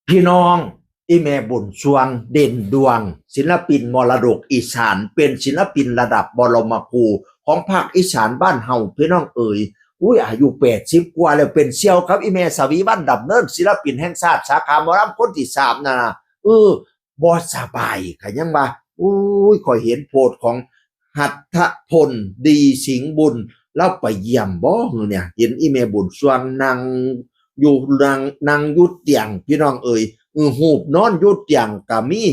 พี่น้องอีแม่บุญสวงเด่นดวงศิลปินมรดกอีสานเป็นศิลปินระดับบรมครูของภาคอีสานบ้านเฮาพี่น้องเอ๋ยอุ้ยอายุ80กว่าแล้วเป็นเซี่ยวครับอีแม่สวีวันดำเนินศิลปินแห่งชาติสาขาหมอลำคนที่3นะเออบอสบายขยังบ่าอุ้ยคอยเห็นโพสต์ของหัตถพลดีสิงห์บุญแล้วไปเยี่ยมบ่เนี่ยเห็นอีแม่บุญสวงนั่งอยู่นางยุดเตียงพี่น้องเอ๋ยหูบนอนยุดเตียงกะมี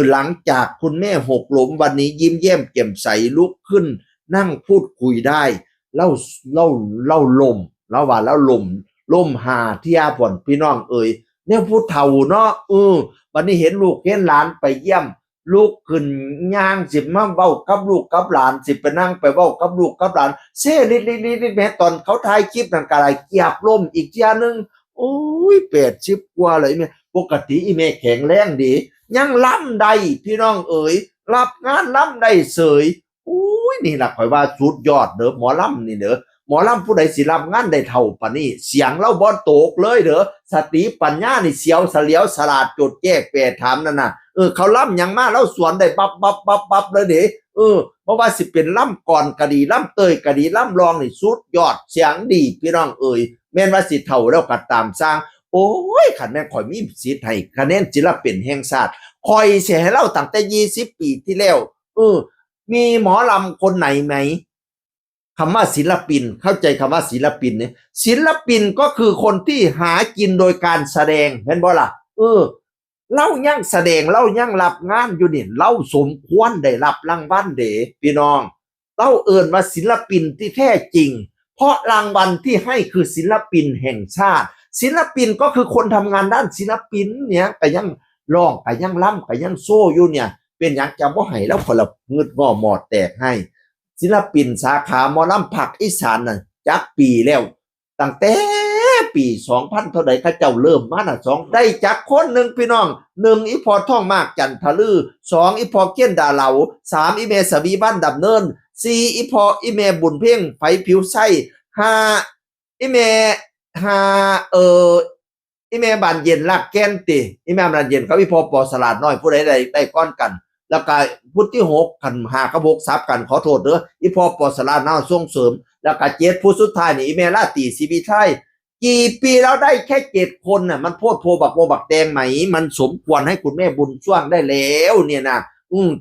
หลังจากคุณแม่หกล้มวันนี้ยิ้มแย้มแจ่มใสลุกขึ้นนั่งพูดคุยได้เล่าเล่าเล่าลมแล้วว่าแล้วลมหาที่อาผ่อนพี่น้องเอ๋ยเนี่ยพูดเฒ่าเนาะวันนี้เห็นลูกเห็นหลานไปเยี่ยมลูกขึ้นย่างสิมาเว้ากับลูกกับหลานสิไปนั่งไปเว้ากับลูกกับหลานเซ่ลิดแม้ตอนเขาถ่ายคลิปนั่นก็อะไรเกียบล่มอีกเทียนึงโอ้ย80กว่าเลยแม่ปกติอีแม่แข็งแรงดียังล่ำได้พี่น้องเอ๋ยรับงานล่ำได้เสยอุ้ยนี่ล่ะข่อยว่าสุดยอดเด้อหมอลำนี่เด้อหมอลำผู้ใดสิรับงานได้เท่าปานนี้เสียงเล่าบ่ตกเลยเด้อสติปัญญานี่เสียวเสลียวฉลาดจดแก้แปรถามนั่นน่ะเขาล่ำหยังมาแล้วสวนได้ปับเลยเด้เพราะว่าสิเป็นล่ำก่อนก็ดีล่ำเตยก็ดีล่ำรองนี่สุดยอดเสียงดีพี่น้องเอ๋ยแม่นว่าสิเท่าแล้วก็ตามสร้างโอ้ยคันแม่นข่อยมีสิทธิ์ให้คะแนนศิลปินแห่งชาติข่อยสิให้เล่าตั้งแต่20ปีที่แล้วมีหมอลำคนไหนไหมคำว่าศิลปินเข้าใจคำว่าศิลปินเนี่ยศิลปินก็คือคนที่หากินโดยการแสดงเห็นบ่ล่ะเล่ายังแสดงเล่ายังรับงานอยู่นี่เล่าสมควรได้รับรางวัลเด้พี่น้องเล่าเอิ้นว่าศิลปินที่แท้จริงเพราะรางวัลที่ให้คือศิลปินแห่งชาติศิลปินก็คือคนทำงานด้านศิลปินเนี่ยก็ยังร้องก็ยังล่ำก็ยังโซ่อยู่เนี่ยเป็นอย่างจะบ่ให้แล้วคนละงึดงอหมอดแตกให้ศิลปินสาขาหมอลำภาคอีสานน่ะจักปีแล้วตั้งแต่ปี2000เท่าใดเขาเจ้าเริ่มมาน่ะ2ได้จักคนหนึ่งพี่น้อง1อีพอท่องมากจันทลือ2อีพอเกี้ยนดาเหลา3อีเมสวีบ้านดำเนิน4อีพออีเมบุญเพ่งไผผิวไส้5อีเม5อีเมบานเย็นลักแก้นติอีเมบานเย็นเขาอีพอปอสลาดน้อยผู้ใดได้ก้อนกันแล้วก็พุทธที่6ขัน5กับ6ซับกันขอโทษเด้ออีพอปอสลาดน้าส่งเสริมแล้วก็7ผู้สุดท้ายนี่อีเมลาตีซีบีไทยกี่ปีแล้วได้แค่7 คนน่ะมันโพดโพบักโมบักแดงไหมมันสมควรให้คุณแม่บุญช่วงได้แล้วเนี่ยนะ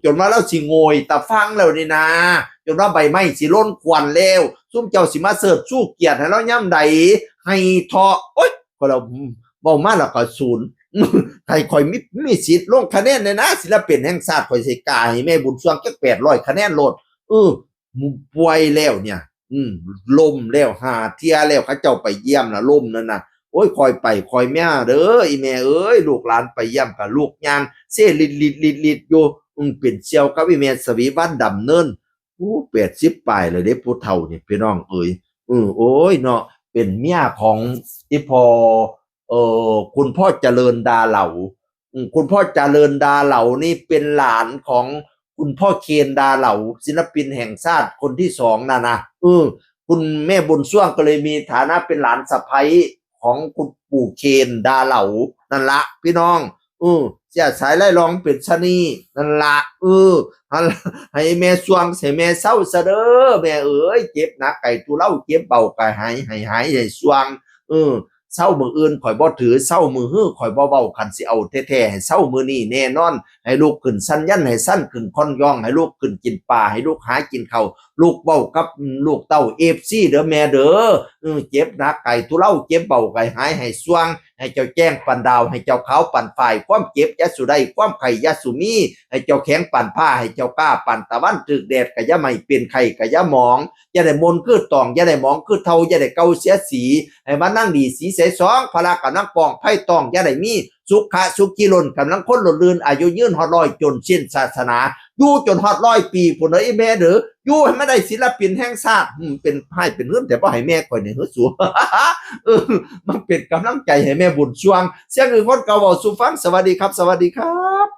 จนว่าแล้วสิโงยตะฟังแล้วนี่นะจนว่าใบไม้สิล้นควันแล้วซุ่มเจ้าสิมาเสิร์ฟสู้เกียรติให้เราย่ำใดให้ทอโอ๊ยก็เราเบามาแล้วก็ศูนย์ใครคอยมีสิทธิ์ลงคะแนนเลยนะศิลปินแห่งชาติคอยสิกาให้แม่บุญช่วงแค่800คะแนนโลดป่วยแล้วเนี่ยล่มแล้วหาเที่ยแล้วเขาเจ้าไปเยี่ยมนะล่มนั่นน่ะโอ้ยคอยไปคอยแม่เด้ออีแม่เอ้ยลูกหลานไปเยี่ยมกับลูกยางเซลิดอยู่เป็นเซียวกับอีแม่สวีวันดำเนิน80ปลายเลยเด้ผู้เฒ่านี่พี่น้องเอ้ยโอ้ยเนาะเป็นเมียของอีพอคุณพ่อเจริญดาเหลาคุณพ่อเจริญดาเหลานี่เป็นหลานของคุณพ่อเคนดาเหลาศิลปินแห่งชาติคนที่2น่ะนะคุณแม่บุญช่วงก็เลยมีฐานะเป็นหลานสะใภ้ของคุณปู่เคนดาเหลานั่นละพี่น้องเสียสายไล่ร้องเป็นชะนีนั่นละให้แม่ช่วงให้แม่เศร้าซะเด้อแม่เอ้ยเจ็บหนักไก่ตุเล่าเจ็บเบาไก่ให้ช่วงเศร้ามืออื่นข่อยบ่ถือเศร้ามือฮื้อข่อยบ่เว้าคันสิเอาแท้ๆให้เศร้ามือนี้แน่นอนให้ลูกขึ้นสั้นยันให้สั้นขึ้นค่อนย่องให้ลูกขึ้นกินปลาให้ลูกหากินข้าวลูกเว้ากับลูกเต้า FC เด้อแม่เด้อเจ็บหนักไก่ตุเล่าเจ็บเบาไก่หายให้สว่างให้เจ้าแจ้งปันดาวให้เจ้าขาวปันฝ่ายความเจ็บยะสุได้ความไข่ยะสุมีให้เจ้าแข็งปันผ้าให้เจ้ากล้าปันตะวันถึกแดดกะยะไม่เป็นไข่กะยะหมองอย่าได้มนคือตองอย่าได้หมองคือเทาอย่าได้เกาเสียสีให้มานั่งดีสีใสสองพละกำลังปองไพ่ตองอย่าได้มีสุขะสุกิลนกำลังคนหลดลื่นอายุยืนฮอดร้อยจนสิ้นศาสนาอยู่จนฮอด100 ปีพุ่นเอ้ยแม่เด้ออยู่ให้ไม่ได้ศิลปินแห่งชาติเป็นไพ่เป็นเรื่องแต่บ่ให้แม่ข่อยนี่เฮ้อสัวมันเป็นกำลังใจให้แม่บุญช่วงเสียงอื่นคนเก่าเว้าสู่ฟังสวัสดีครับสวัสดีครับ